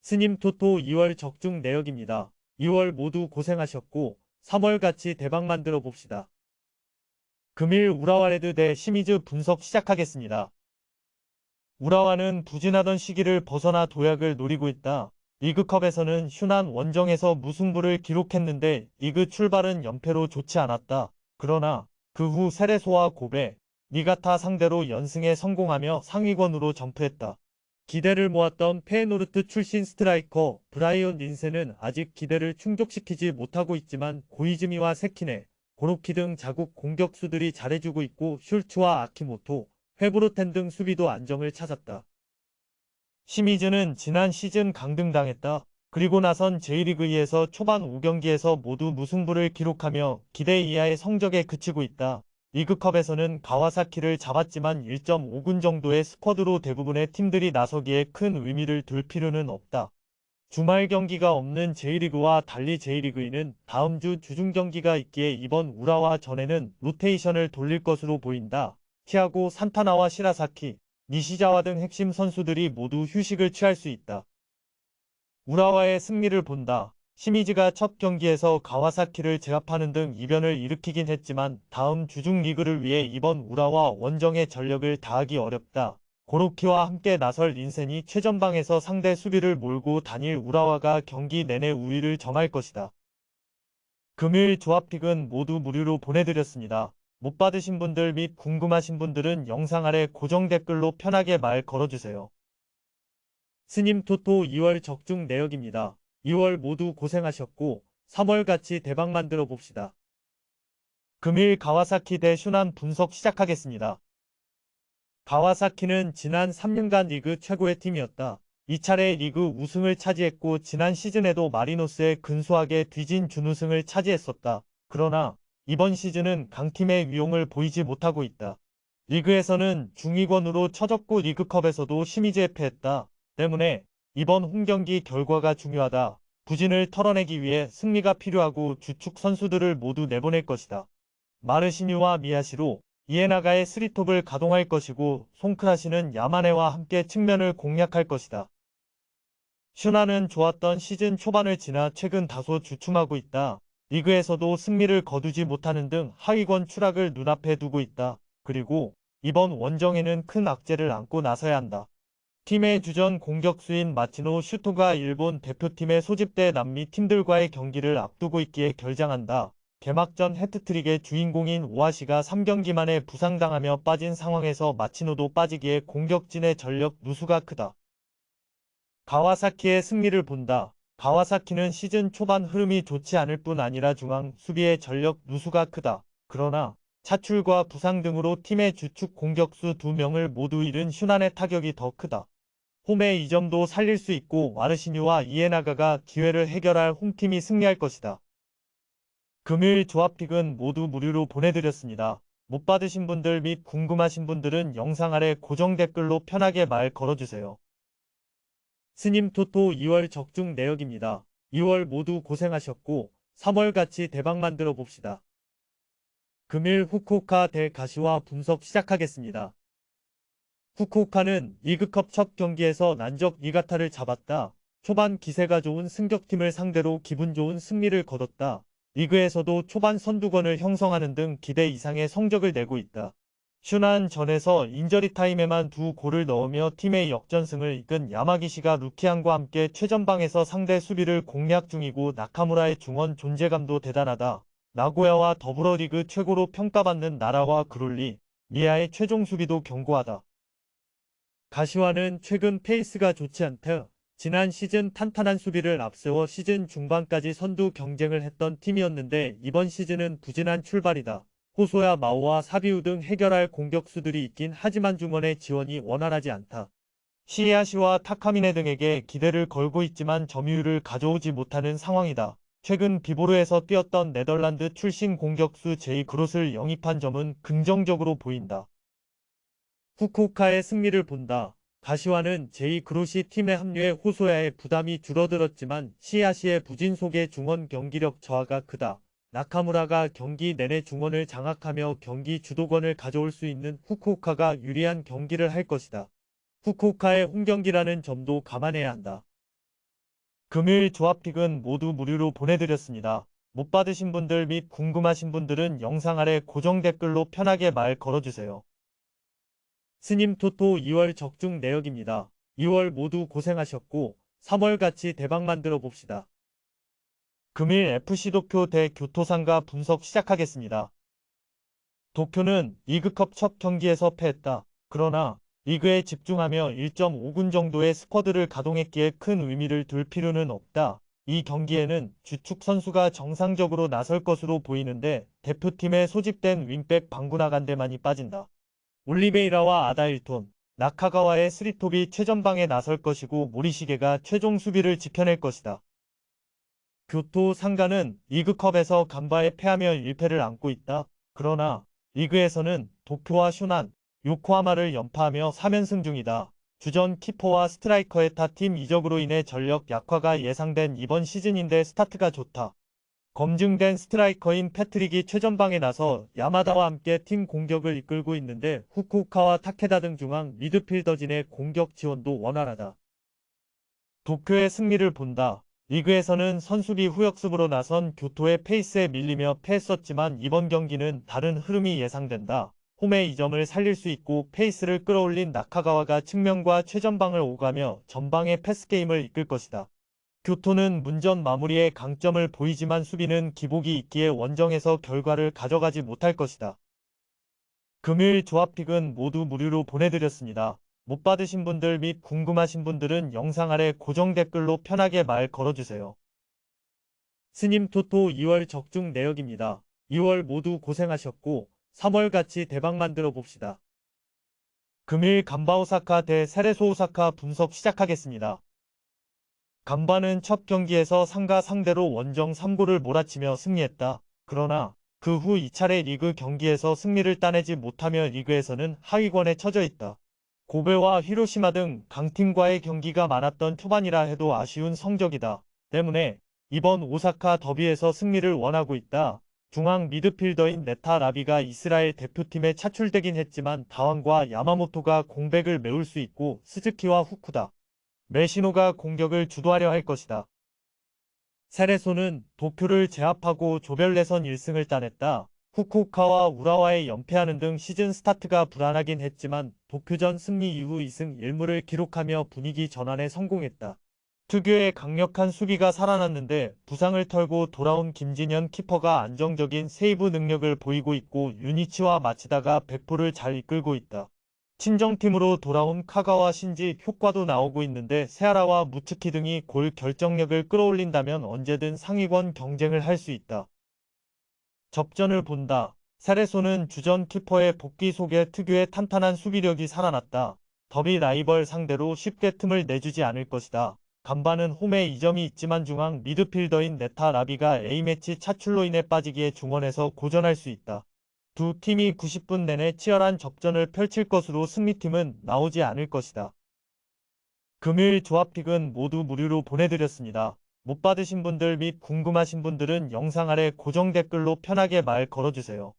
스님 토토 2월 적중 내역입니다. 2월 모두 고생하셨고 3월 같이 대박 만들어 봅시다. 금일 우라와레드 대 시미즈 분석 시작하겠습니다. 우라와는 부진하던 시기를 벗어나 도약을 노리고 있다. 리그컵에서는 휴난 원정에서 무승부를 기록했는데 리그 출발은 연패로 좋지 않았다. 그러나 그 후 세레소와 고베, 니가타 상대로 연승에 성공하며 상위권으로 점프했다. 기대를 모았던 페에노르트 출신 스트라이커 브라이언 린센은 아직 기대를 충족시키지 못하고 있지만 고이즈미와 세키네, 고로키 등 자국 공격수들이 잘해주고 있고 슐츠와 아키모토, 회브로텐 등 수비도 안정을 찾았다. 시미즈는 지난 시즌 강등당했다. 그리고 나선 J리그2에서 초반 5경기에서 모두 무승부를 기록하며 기대 이하의 성적에 그치고 있다. 리그컵에서는 가와사키를 잡았지만 1.5군 정도의 스쿼드로 대부분의 팀들이 나서기에 큰 의미를 둘 필요는 없다. 주말 경기가 없는 J리그와 달리 J리그2는 다음 주 주중 경기가 있기에 이번 우라와 전에는 로테이션을 돌릴 것으로 보인다. 티아고 산타나와 시라사키, 니시자와 등 핵심 선수들이 모두 휴식을 취할 수 있다. 우라와의 승리를 본다. 시미즈가 첫 경기에서 가와사키를 제압하는 등 이변을 일으키긴 했지만 다음 주중 리그를 위해 이번 우라와 원정의 전력을 다하기 어렵다. 고로키와 함께 나설 린센이 최전방에서 상대 수비를 몰고 다닐 우라와가 경기 내내 우위를 점할 것이다. 금요일 조합픽은 모두 무료로 보내드렸습니다. 못 받으신 분들 및 궁금하신 분들은 영상 아래 고정 댓글로 편하게 말 걸어주세요. 스님 토토 2월 적중 내역입니다. 2월 모두 고생하셨고 3월 같이 대박 만들어 봅시다. 금일 가와사키 대 슈난 분석 시작하겠습니다. 가와사키는 지난 3년간 리그 최고의 팀이었다. 2차례 리그 우승을 차지했고 지난 시즌에도 마리노스에 근소하게 뒤진 준우승을 차지했었다. 그러나 이번 시즌은 강팀의 위용을 보이지 못하고 있다. 리그에서는 중위권으로 처졌고 리그컵에서도 시미즈에 패했다. 때문에 이번 홈경기 결과가 중요하다. 부진을 털어내기 위해 승리가 필요하고 주축 선수들을 모두 내보낼 것이다. 마르시뉴와 미야시로, 이에나가의 스리톱을 가동할 것이고 송크라시는 야마네와 함께 측면을 공략할 것이다. 슈나는 좋았던 시즌 초반을 지나 최근 다소 주춤하고 있다. 리그에서도 승리를 거두지 못하는 등 하위권 추락을 눈앞에 두고 있다. 그리고 이번 원정에는 큰 악재를 안고 나서야 한다. 팀의 주전 공격수인 마치노 슈토가 일본 대표팀에 소집돼 남미 팀들과의 경기를 앞두고 있기에 결장한다. 개막전 해트트릭의 주인공인 오하시가 3경기 만에 부상당하며 빠진 상황에서 마치노도 빠지기에 공격진의 전력 누수가 크다. 가와사키의 승리를 본다. 가와사키는 시즌 초반 흐름이 좋지 않을 뿐 아니라 중앙 수비의 전력 누수가 크다. 그러나 차출과 부상 등으로 팀의 주축 공격수 2명을 모두 잃은 슈난의 타격이 더 크다. 홈의 이 점도 살릴 수 있고 와르시뉴와 이에나가가 기회를 해결할 홈팀이 승리할 것이다. 금요일 조합픽은 모두 무료로 보내드렸습니다. 못 받으신 분들 및 궁금하신 분들은 영상 아래 고정 댓글로 편하게 말 걸어주세요. 스님 토토 2월 적중 내역입니다. 2월 모두 고생하셨고 3월 같이 대박 만들어 봅시다. 금일 후쿠오카 대 가시와 분석 시작하겠습니다. 후쿠오카는 리그컵 첫 경기에서 난적 니가타를 잡았다. 초반 기세가 좋은 승격팀을 상대로 기분 좋은 승리를 거뒀다. 리그에서도 초반 선두권을 형성하는 등 기대 이상의 성적을 내고 있다. 슈난 전에서 인저리 타임에만 2골을 넣으며 팀의 역전승을 이끈 야마기시가 루키안과 함께 최전방에서 상대 수비를 공략 중이고 나카무라의 중원 존재감도 대단하다. 나고야와 더불어 리그 최고로 평가받는 나라와 그롤리, 미아의 최종 수비도 견고하다. 가시와는 최근 페이스가 좋지 않다. 지난 시즌 탄탄한 수비를 앞세워 시즌 중반까지 선두 경쟁을 했던 팀이었는데 이번 시즌은 부진한 출발이다. 호소야 마오와 사비우 등 해결할 공격수들이 있긴 하지만 중원의 지원이 원활하지 않다. 시에아시와 타카미네 등에게 기대를 걸고 있지만 점유율을 가져오지 못하는 상황이다. 최근 비보르에서 뛰었던 네덜란드 출신 공격수 제이 그롯을 영입한 점은 긍정적으로 보인다. 후쿠오카의 승리를 본다. 가시와는 제이 그롯이 팀에 합류해 호소야의 부담이 줄어들었지만 시야시의 부진 속의 중원 경기력 저하가 크다. 나카무라가 경기 내내 중원을 장악하며 경기 주도권을 가져올 수 있는 후쿠오카가 유리한 경기를 할 것이다. 후쿠오카의 홈경기라는 점도 감안해야 한다. 금요일 조합픽은 모두 무료로 보내드렸습니다. 못 받으신 분들 및 궁금하신 분들은 영상 아래 고정 댓글로 편하게 말 걸어주세요. 스님 토토 2월 적중 내역입니다. 2월 모두 고생하셨고 3월 같이 대박 만들어 봅시다. 금일 FC 도쿄 대 교토상가 분석 시작하겠습니다. 도쿄는 리그컵 첫 경기에서 패했다. 그러나 리그에 집중하며 1.5군 정도의 스쿼드를 가동했기에 큰 의미를 둘 필요는 없다. 이 경기에는 주축 선수가 정상적으로 나설 것으로 보이는데 대표팀에 소집된 윙백 방구나간데만이 빠진다. 올리베이라와 아다일톤, 나카가와의 스리톱이 최전방에 나설 것이고 모리시게가 최종 수비를 지켜낼 것이다. 교토 상가는 리그컵에서 간바에 패하며 1패를 안고 있다. 그러나 리그에서는 도쿄와 슈난, 요코하마를 연파하며 3연승 중이다. 주전 키퍼와 스트라이커의 타팀 이적으로 인해 전력 약화가 예상된 이번 시즌인데 스타트가 좋다. 검증된 스트라이커인 패트릭이 최전방에 나서 야마다와 함께 팀 공격을 이끌고 있는데 후쿠오카와 타케다 등 중앙 미드필더진의 공격 지원도 원활하다. 도쿄의 승리를 본다. 리그에서는 선수비 후역습으로 나선 교토의 페이스에 밀리며 패했었지만 이번 경기는 다른 흐름이 예상된다. 홈의 이점을 살릴 수 있고 페이스를 끌어올린 나카가와가 측면과 최전방을 오가며 전방의 패스게임을 이끌 것이다. 교토는 문전 마무리에 강점을 보이지만 수비는 기복이 있기에 원정에서 결과를 가져가지 못할 것이다. 금요일 조합픽은 모두 무료로 보내드렸습니다. 못 받으신 분들 및 궁금하신 분들은 영상 아래 고정 댓글로 편하게 말 걸어주세요. 스님 토토 2월 적중 내역입니다. 2월 모두 고생하셨고 3월 같이 대박 만들어 봅시다. 금일 간바 오사카 대 세레소 오사카 분석 시작하겠습니다. 간바는 첫 경기에서 상가 상대로 원정 3골을 몰아치며 승리했다. 그러나 그 후 2차례 리그 경기에서 승리를 따내지 못하며 리그에서는 하위권에 처져 있다. 고베와 히로시마 등 강팀과의 경기가 많았던 초반이라 해도 아쉬운 성적이다. 때문에 이번 오사카 더비에서 승리를 원하고 있다. 중앙 미드필더인 네타 라비가 이스라엘 대표팀에 차출되긴 했지만 다원과 야마모토가 공백을 메울 수 있고 스즈키와 후쿠다, 메시노가 공격을 주도하려 할 것이다. 세레소는 도쿄를 제압하고 조별 예선 1승을 따냈다. 후쿠오카와 우라와에 연패하는 등 시즌 스타트가 불안하긴 했지만 도쿄전 승리 이후 2승 1무를 기록하며 분위기 전환에 성공했다. 특유의 강력한 수비가 살아났는데 부상을 털고 돌아온 김진현 키퍼가 안정적인 세이브 능력을 보이고 있고 유니치와 마치다가 백포를 잘 이끌고 있다. 친정팀으로 돌아온 카가와 신지 효과도 나오고 있는데 세아라와 무츠키 등이 골 결정력을 끌어올린다면 언제든 상위권 경쟁을 할 수 있다. 접전을 본다. 세레소는 주전 키퍼의 복귀 속에 특유의 탄탄한 수비력이 살아났다. 더비 라이벌 상대로 쉽게 틈을 내주지 않을 것이다. 간바는 홈에 이점이 있지만 중앙 미드필더인 네타 라비가 A매치 차출로 인해 빠지기에 중원에서 고전할 수 있다. 두 팀이 90분 내내 치열한 접전을 펼칠 것으로 승리팀은 나오지 않을 것이다. 금요일 조합픽은 모두 무료로 보내드렸습니다. 못 받으신 분들 및 궁금하신 분들은 영상 아래 고정 댓글로 편하게 말 걸어주세요.